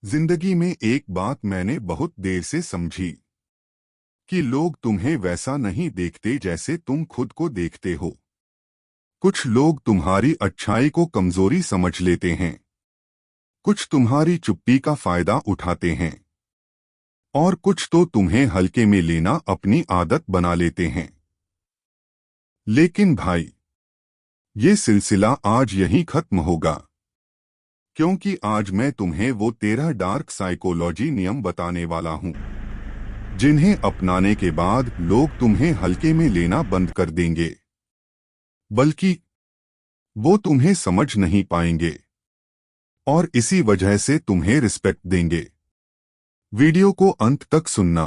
जिंदगी में एक बात मैंने बहुत देर से समझी कि लोग तुम्हें वैसा नहीं देखते जैसे तुम खुद को देखते हो। कुछ लोग तुम्हारी अच्छाई को कमजोरी समझ लेते हैं, कुछ तुम्हारी चुप्पी का फायदा उठाते हैं और कुछ तो तुम्हें हल्के में लेना अपनी आदत बना लेते हैं। लेकिन भाई, ये सिलसिला आज यहीं खत्म होगा, क्योंकि आज मैं तुम्हें वो 13 डार्क साइकोलॉजी नियम बताने वाला हूं जिन्हें अपनाने के बाद लोग तुम्हें हल्के में लेना बंद कर देंगे, बल्कि वो तुम्हें समझ नहीं पाएंगे और इसी वजह से तुम्हें रिस्पेक्ट देंगे। वीडियो को अंत तक सुनना,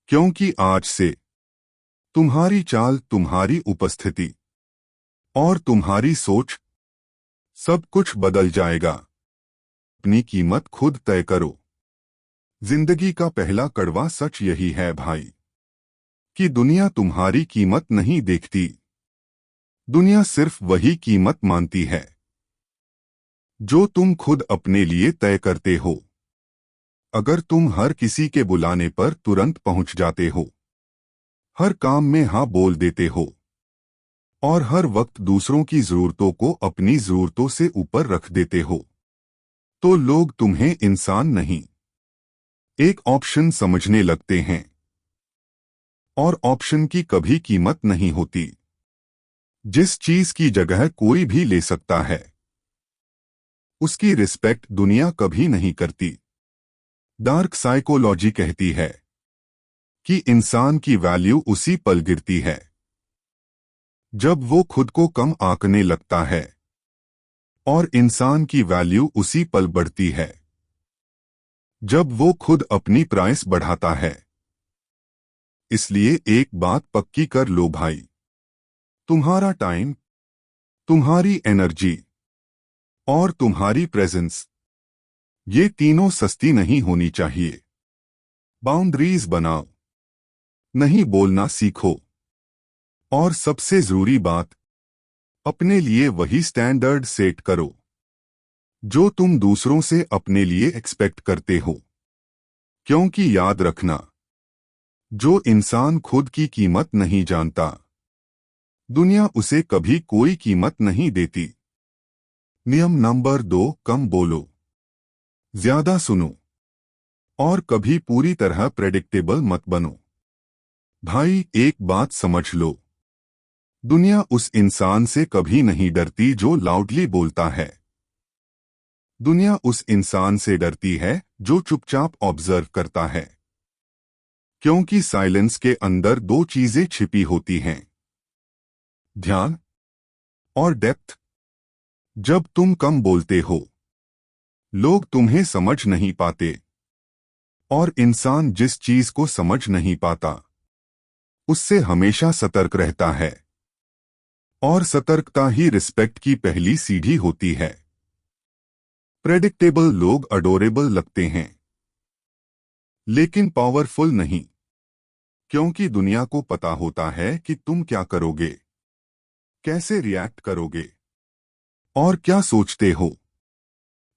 क्योंकि आज से तुम्हारी चाल, तुम्हारी उपस्थिति और तुम्हारी सोच, सब कुछ बदल जाएगा। अपनी कीमत खुद तय करो। जिंदगी का पहला कड़वा सच यही है भाई, कि दुनिया तुम्हारी कीमत नहीं देखती। दुनिया सिर्फ वही कीमत मानती है जो तुम खुद अपने लिए तय करते हो। अगर तुम हर किसी के बुलाने पर तुरंत पहुंच जाते हो, हर काम में हाँ बोल देते हो और हर वक्त दूसरों की जरूरतों को अपनी जरूरतों से ऊपर रख देते हो, तो लोग तुम्हें इंसान नहीं, एक ऑप्शन समझने लगते हैं। और ऑप्शन की कभी कीमत नहीं होती। जिस चीज की जगह कोई भी ले सकता है, उसकी रिस्पेक्ट दुनिया कभी नहीं करती। डार्क साइकोलॉजी कहती है कि इंसान की वैल्यू उसी पल गिरती है जब वो खुद को कम आंकने लगता है, और इंसान की वैल्यू उसी पल बढ़ती है जब वो खुद अपनी प्राइस बढ़ाता है। इसलिए एक बात पक्की कर लो भाई, तुम्हारा टाइम, तुम्हारी एनर्जी और तुम्हारी प्रेजेंस, ये तीनों सस्ती नहीं होनी चाहिए। बाउंड्रीज बनाओ, नहीं बोलना सीखो और सबसे जरूरी बात, अपने लिए वही स्टैंडर्ड सेट करो जो तुम दूसरों से अपने लिए एक्सपेक्ट करते हो। क्योंकि याद रखना, जो इंसान खुद की कीमत नहीं जानता, दुनिया उसे कभी कोई कीमत नहीं देती। नियम नंबर 2, कम बोलो, ज्यादा सुनो और कभी पूरी तरह प्रेडिक्टेबल मत बनो। भाई, एक बात समझ लो, दुनिया उस इंसान से कभी नहीं डरती जो लाउडली बोलता है। दुनिया उस इंसान से डरती है जो चुपचाप ऑब्जर्व करता है। क्योंकि साइलेंस के अंदर दो चीजें छिपी होती हैं, ध्यान और डेप्थ। जब तुम कम बोलते हो, लोग तुम्हें समझ नहीं पाते, और इंसान जिस चीज को समझ नहीं पाता, उससे हमेशा सतर्क रहता है। और सतर्कता ही रिस्पेक्ट की पहली सीढ़ी होती है। प्रेडिक्टेबल लोग अडोरेबल लगते हैं, लेकिन पावरफुल नहीं, क्योंकि दुनिया को पता होता है कि तुम क्या करोगे, कैसे रिएक्ट करोगे और क्या सोचते हो।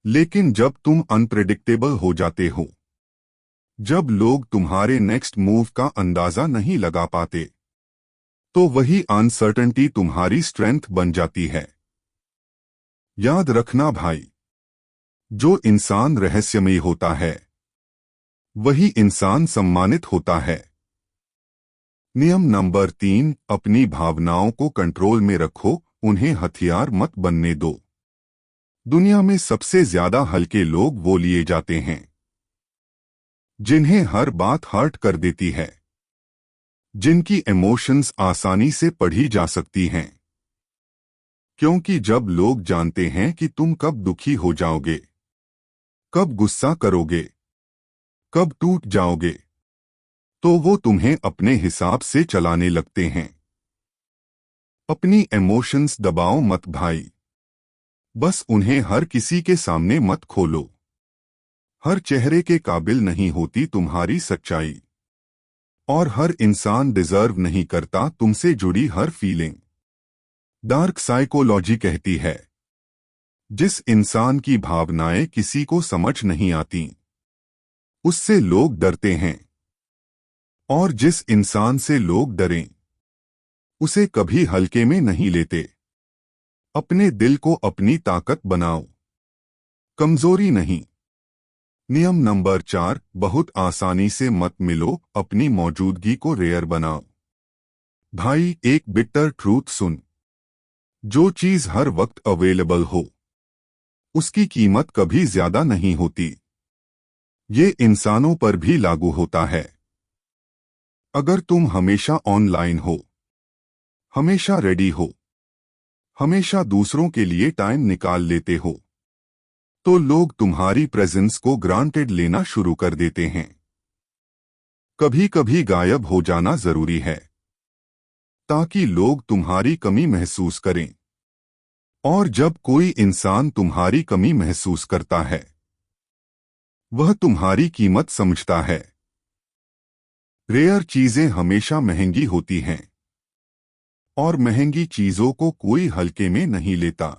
लेकिन जब तुम अनप्रेडिक्टेबल हो जाते हो, जब लोग तुम्हारे नेक्स्ट मूव का अंदाजा नहीं लगा पाते, तो वही अनसर्टेनिटी तुम्हारी स्ट्रेंथ बन जाती है। याद रखना भाई, जो इंसान रहस्यमयी होता है, वही इंसान सम्मानित होता है। नियम नंबर 3, अपनी भावनाओं को कंट्रोल में रखो, उन्हें हथियार मत बनने दो। दुनिया में सबसे ज्यादा हल्के लोग वो लिए जाते हैं जिन्हें हर बात हर्ट कर देती है, जिनकी इमोशंस आसानी से पढ़ी जा सकती हैं। क्योंकि जब लोग जानते हैं कि तुम कब दुखी हो जाओगे, कब गुस्सा करोगे, कब टूट जाओगे, तो वो तुम्हें अपने हिसाब से चलाने लगते हैं। अपनी इमोशंस दबाओ मत भाई, बस उन्हें हर किसी के सामने मत खोलो। हर चेहरे के काबिल नहीं होती तुम्हारी सच्चाई, और हर इंसान डिजर्व नहीं करता तुमसे जुड़ी हर फीलिंग। डार्क साइकोलॉजी कहती है जिस इंसान की भावनाएं किसी को समझ नहीं आती, उससे लोग डरते हैं। और जिस इंसान से लोग डरें, उसे कभी हल्के में नहीं लेते। अपने दिल को अपनी ताकत बनाओ, कमजोरी नहीं। नियम नंबर 4, बहुत आसानी से मत मिलो, अपनी मौजूदगी को रेयर बनाओ। भाई, एक बिटर ट्रूथ सुन। जो चीज हर वक्त अवेलेबल हो, उसकी कीमत कभी ज्यादा नहीं होती। ये इंसानों पर भी लागू होता है। अगर तुम हमेशा ऑनलाइन हो, हमेशा रेडी हो, हमेशा दूसरों के लिए टाइम निकाल लेते हो, तो लोग तुम्हारी प्रेजेंस को ग्रांटेड लेना शुरू कर देते हैं। कभी कभी गायब हो जाना जरूरी है, ताकि लोग तुम्हारी कमी महसूस करें। और जब कोई इंसान तुम्हारी कमी महसूस करता है, वह तुम्हारी कीमत समझता है। रेयर चीजें हमेशा महंगी होती हैं, और महंगी चीजों को कोई हल्के में नहीं लेता।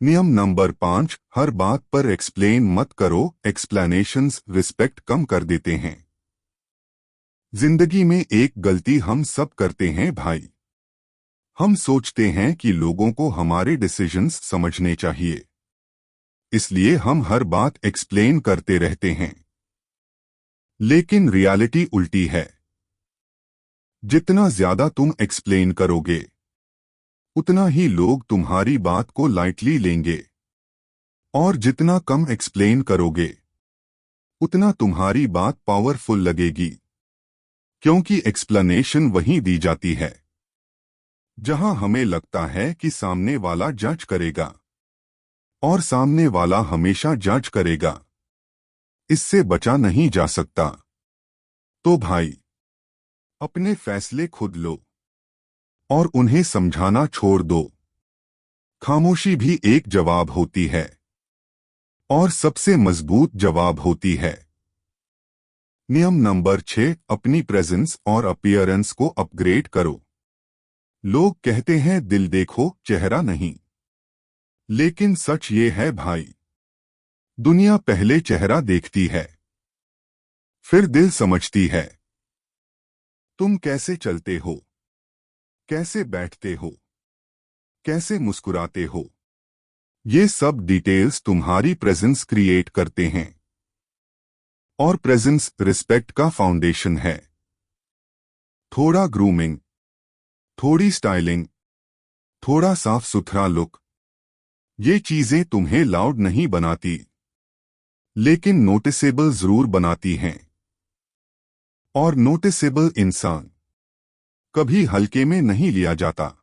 नियम नंबर 5, हर बात पर एक्सप्लेन मत करो, एक्सप्लेनेशंस रिस्पेक्ट कम कर देते हैं। जिंदगी में एक गलती हम सब करते हैं भाई। हम सोचते हैं कि लोगों को हमारे डिसीजंस समझने चाहिए, इसलिए हम हर बात एक्सप्लेन करते रहते हैं। लेकिन रियलिटी उल्टी है। जितना ज्यादा तुम एक्सप्लेन करोगे, उतना ही लोग तुम्हारी बात को लाइटली लेंगे। और जितना कम एक्सप्लेन करोगे, उतना तुम्हारी बात पावरफुल लगेगी। क्योंकि एक्सप्लेनेशन वहीं दी जाती है जहां हमें लगता है कि सामने वाला जज करेगा, और सामने वाला हमेशा जज करेगा। इससे बचा नहीं जा सकता। तो भाई, अपने फैसले खुद लो और उन्हें समझाना छोड़ दो। खामोशी भी एक जवाब होती है, और सबसे मजबूत जवाब होती है। नियम नंबर 6, अपनी प्रेजेंस और अपीयरेंस को अपग्रेड करो। लोग कहते हैं दिल देखो, चेहरा नहीं। लेकिन सच ये है भाई, दुनिया पहले चेहरा देखती है, फिर दिल समझती है। तुम कैसे चलते हो, कैसे बैठते हो, कैसे मुस्कुराते हो, ये सब डिटेल्स तुम्हारी प्रेजेंस क्रिएट करते हैं। और प्रेजेंस रिस्पेक्ट का फाउंडेशन है। थोड़ा ग्रूमिंग, थोड़ी स्टाइलिंग, थोड़ा साफ सुथरा लुक, ये चीजें तुम्हें लाउड नहीं बनाती, लेकिन नोटिसेबल जरूर बनाती हैं। और नोटिसेबल इंसान कभी हल्के में नहीं लिया जाता।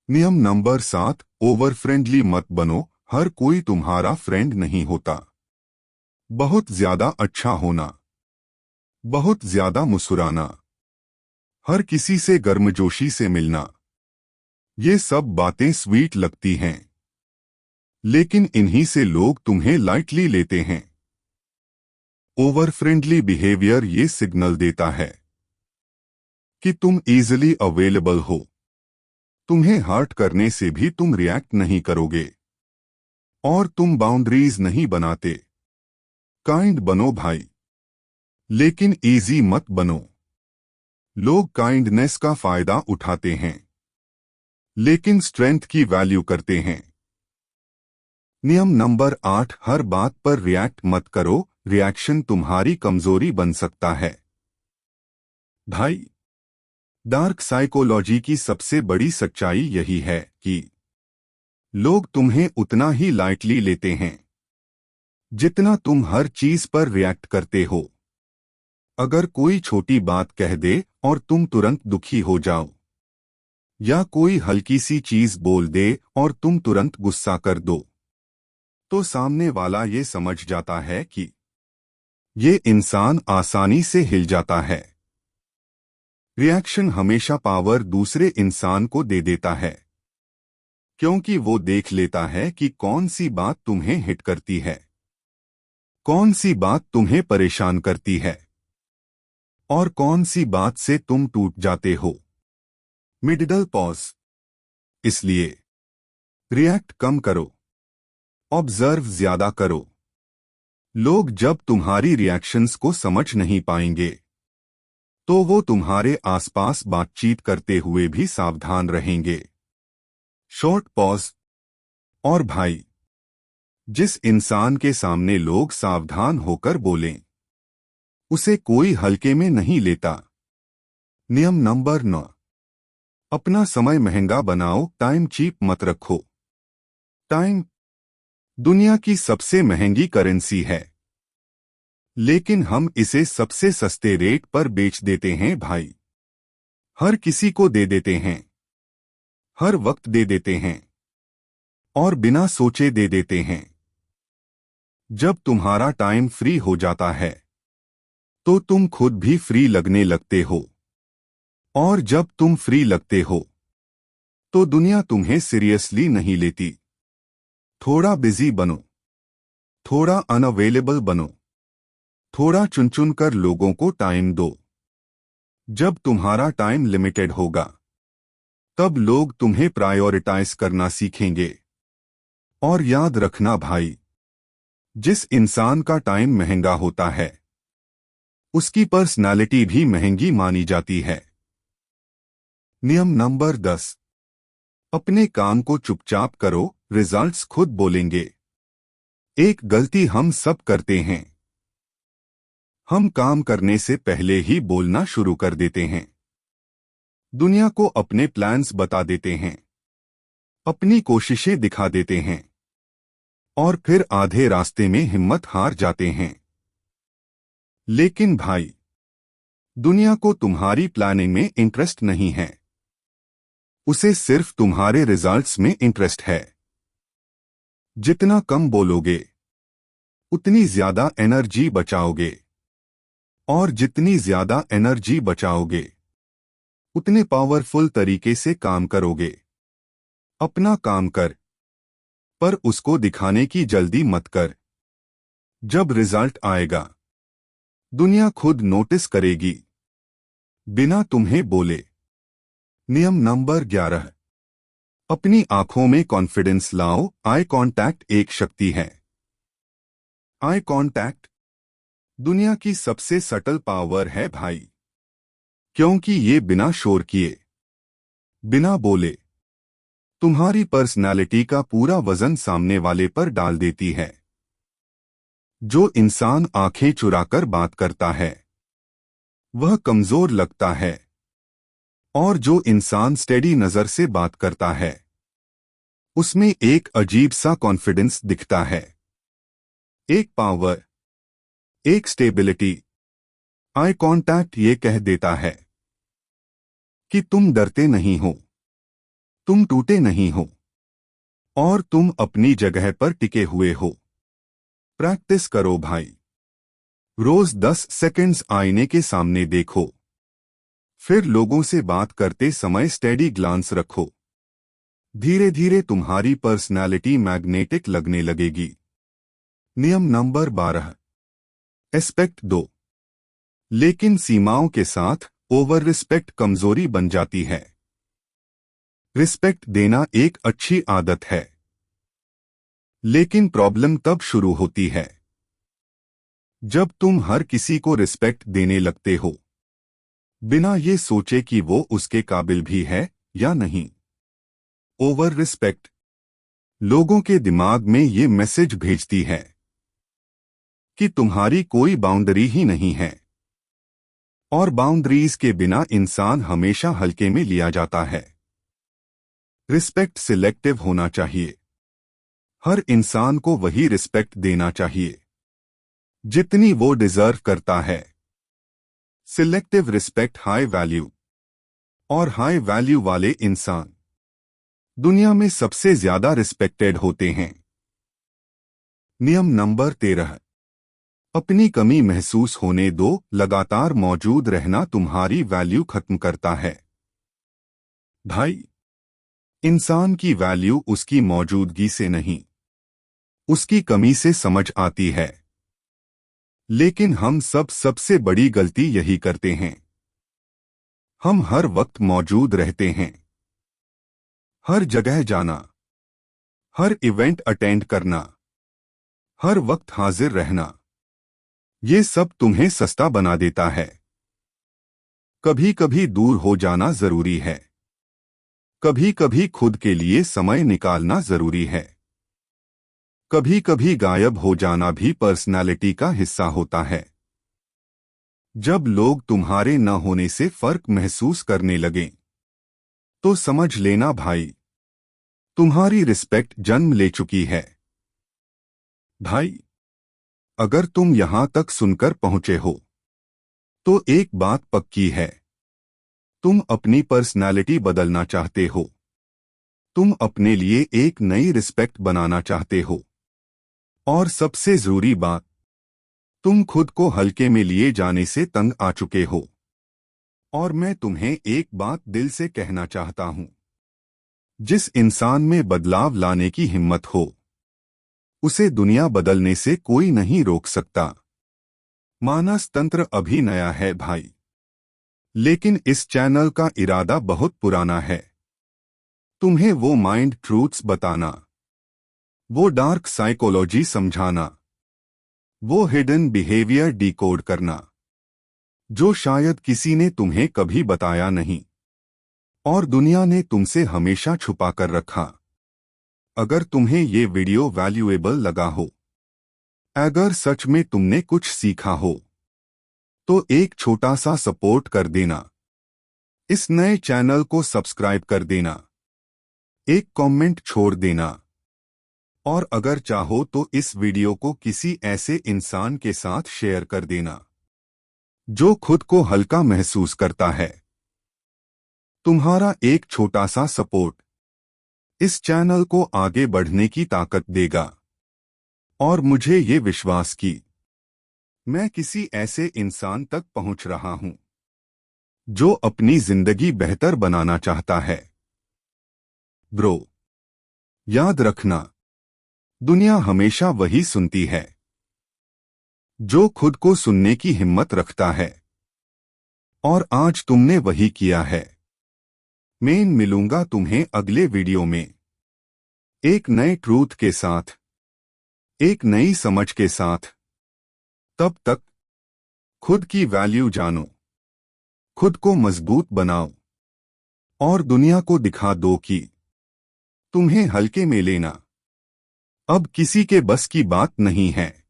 नियम नंबर 7, ओवर फ्रेंडली मत बनो, हर कोई तुम्हारा फ्रेंड नहीं होता। बहुत ज्यादा अच्छा होना, बहुत ज्यादा मुस्कुराना, हर किसी से गर्मजोशी से मिलना, ये सब बातें स्वीट लगती हैं, लेकिन इन्हीं से लोग तुम्हें लाइटली लेते हैं। ओवर फ्रेंडली बिहेवियर ये सिग्नल देता है कि तुम इजीली अवेलेबल हो। तुम्हें हर्ट करने से भी तुम रिएक्ट नहीं करोगे, और तुम बाउंड्रीज नहीं बनाते। काइंड बनो भाई, लेकिन इजी मत बनो। लोग काइंडनेस का फायदा उठाते हैं, लेकिन स्ट्रेंथ की वैल्यू करते हैं। नियम नंबर 8, हर बात पर रिएक्ट मत करो, रिएक्शन तुम्हारी कमजोरी बन सकता है। भाई, डार्क साइकोलॉजी की सबसे बड़ी सच्चाई यही है कि लोग तुम्हें उतना ही लाइटली लेते हैं जितना तुम हर चीज पर रिएक्ट करते हो। अगर कोई छोटी बात कह दे और तुम तुरंत दुखी हो जाओ, या कोई हल्की सी चीज बोल दे और तुम तुरंत गुस्सा कर दो, तो सामने वाला ये समझ जाता है कि ये इंसान आसानी से हिल जाता है। रिएक्शन हमेशा पावर दूसरे इंसान को दे देता है, क्योंकि वो देख लेता है कि कौन सी बात तुम्हें हिट करती है, कौन सी बात तुम्हें परेशान करती है, और कौन सी बात से तुम टूट जाते हो। Middle pause. इसलिए रिएक्ट कम करो, ऑब्जर्व ज्यादा करो। लोग जब तुम्हारी रिएक्शंस को समझ नहीं पाएंगे तो वो तुम्हारे आसपास बातचीत करते हुए भी सावधान रहेंगे। Short pause. और भाई, जिस इंसान के सामने लोग सावधान होकर बोलें उसे कोई हल्के में नहीं लेता। नियम नंबर 9, अपना समय महंगा बनाओ, टाइम चीप मत रखो। टाइम दुनिया की सबसे महंगी करेंसी है, लेकिन हम इसे सबसे सस्ते रेट पर बेच देते हैं भाई। हर किसी को दे देते हैं, हर वक्त दे देते हैं और बिना सोचे दे देते हैं। जब तुम्हारा टाइम फ्री हो जाता है तो तुम खुद भी फ्री लगने लगते हो, और जब तुम फ्री लगते हो तो दुनिया तुम्हें सीरियसली नहीं लेती। थोड़ा बिजी बनो, थोड़ा अनअवेलेबल बनो, थोड़ा चुन चुन कर लोगों को टाइम दो। जब तुम्हारा टाइम लिमिटेड होगा तब लोग तुम्हें प्रायोरिटाइज करना सीखेंगे। और याद रखना भाई, जिस इंसान का टाइम महंगा होता है उसकी पर्सनालिटी भी महंगी मानी जाती है। नियम नंबर 10, अपने काम को चुपचाप करो, रिजल्ट्स खुद बोलेंगे। एक गलती हम सब करते हैं, हम काम करने से पहले ही बोलना शुरू कर देते हैं। दुनिया को अपने प्लान्स बता देते हैं, अपनी कोशिशें दिखा देते हैं और फिर आधे रास्ते में हिम्मत हार जाते हैं। लेकिन भाई, दुनिया को तुम्हारी प्लानिंग में इंटरेस्ट नहीं है, उसे सिर्फ तुम्हारे रिजल्ट्स में इंटरेस्ट है। जितना कम बोलोगे उतनी ज्यादा एनर्जी बचाओगे, और जितनी ज्यादा एनर्जी बचाओगे उतने पावरफुल तरीके से काम करोगे। अपना काम कर, पर उसको दिखाने की जल्दी मत कर। जब रिजल्ट आएगा दुनिया खुद नोटिस करेगी, बिना तुम्हें बोले। नियम नंबर 11, अपनी आंखों में कॉन्फिडेंस लाओ। आई कांटेक्ट एक शक्ति है। आई कांटेक्ट दुनिया की सबसे सटल पावर है भाई, क्योंकि ये बिना शोर किए, बिना बोले तुम्हारी पर्सनालिटी का पूरा वजन सामने वाले पर डाल देती है। जो इंसान आंखें चुराकर बात करता है वह कमजोर लगता है, और जो इंसान स्टेडी नजर से बात करता है उसमें एक अजीब सा कॉन्फिडेंस दिखता है, एक पावर, एक स्टेबिलिटी। आई कांटेक्ट ये कह देता है कि तुम डरते नहीं हो, तुम टूटे नहीं हो, और तुम अपनी जगह पर टिके हुए हो। प्रैक्टिस करो भाई। रोज 10 सेकंड्स आईने के सामने देखो, फिर लोगों से बात करते समय स्टेडी ग्लांस रखो। धीरे धीरे तुम्हारी पर्सनालिटी मैग्नेटिक लगने लगेगी। नियम नंबर 12, रिस्पेक्ट दो, लेकिन सीमाओं के साथ। ओवर रिस्पेक्ट कमजोरी बन जाती है। रिस्पेक्ट देना एक अच्छी आदत है, लेकिन प्रॉब्लम तब शुरू होती है जब तुम हर किसी को रिस्पेक्ट देने लगते हो बिना ये सोचे कि वो उसके काबिल भी है या नहीं। ओवर रिस्पेक्ट लोगों के दिमाग में ये मैसेज भेजती है कि तुम्हारी कोई बाउंड्री ही नहीं है, और बाउंड्रीज के बिना इंसान हमेशा हल्के में लिया जाता है। रिस्पेक्ट सिलेक्टिव होना चाहिए। हर इंसान को वही रिस्पेक्ट देना चाहिए जितनी वो डिजर्व करता है। सिलेक्टिव रिस्पेक्ट हाई वैल्यू, और हाई वैल्यू वाले इंसान दुनिया में सबसे ज्यादा रिस्पेक्टेड होते हैं। नियम नंबर 13, अपनी कमी महसूस होने दो। लगातार मौजूद रहना तुम्हारी वैल्यू खत्म करता है भाई। इंसान की वैल्यू उसकी मौजूदगी से नहीं, उसकी कमी से समझ आती है। लेकिन हम सबसे बड़ी गलती यही करते हैं। हम हर वक्त मौजूद रहते हैं, हर जगह जाना, हर इवेंट अटेंड करना, हर वक्त हाजिर रहना, ये सब तुम्हें सस्ता बना देता है। कभी कभी दूर हो जाना जरूरी है, कभी कभी खुद के लिए समय निकालना जरूरी है। कभी कभी गायब हो जाना भी पर्सनालिटी का हिस्सा होता है। जब लोग तुम्हारे न होने से फर्क महसूस करने लगें, तो समझ लेना भाई, तुम्हारी रिस्पेक्ट जन्म ले चुकी है। भाई, अगर तुम यहां तक सुनकर पहुंचे हो, तो एक बात पक्की है, तुम अपनी पर्सनालिटी बदलना चाहते हो। तुम अपने लिए एक नई रिस्पेक्ट बनाना चाहते हो। और सबसे जरूरी बात, तुम खुद को हल्के में लिए जाने से तंग आ चुके हो। और मैं तुम्हें एक बात दिल से कहना चाहता हूं, जिस इंसान में बदलाव लाने की हिम्मत हो, उसे दुनिया बदलने से कोई नहीं रोक सकता। मानस तंत्र अभी नया है भाई, लेकिन इस चैनल का इरादा बहुत पुराना है। तुम्हें वो माइंड ट्रूथ्स बताना, वो डार्क साइकोलॉजी समझाना, वो हिडन बिहेवियर डिकोड करना, जो शायद किसी ने तुम्हें कभी बताया नहीं और दुनिया ने तुमसे हमेशा छुपा कर रखा। अगर तुम्हें ये वीडियो वैल्यूएबल लगा हो, अगर सच में तुमने कुछ सीखा हो, तो एक छोटा सा सपोर्ट कर देना। इस नए चैनल को सब्सक्राइब कर देना, एक कमेंट छोड़ देना, और अगर चाहो तो इस वीडियो को किसी ऐसे इंसान के साथ शेयर कर देना जो खुद को हल्का महसूस करता है। तुम्हारा एक छोटा सा सपोर्ट इस चैनल को आगे बढ़ने की ताकत देगा। और मुझे ये विश्वास कि मैं किसी ऐसे इंसान तक पहुंच रहा हूं जो अपनी जिंदगी बेहतर बनाना चाहता है। ब्रो, याद रखना, दुनिया हमेशा वही सुनती है जो खुद को सुनने की हिम्मत रखता है। और आज तुमने वही किया है। मैं मिलूंगा तुम्हें अगले वीडियो में, एक नए ट्रूथ के साथ, एक नई समझ के साथ। तब तक खुद की वैल्यू जानो, खुद को मजबूत बनाओ, और दुनिया को दिखा दो कि तुम्हें हल्के में लेना अब किसी के बस की बात नहीं है।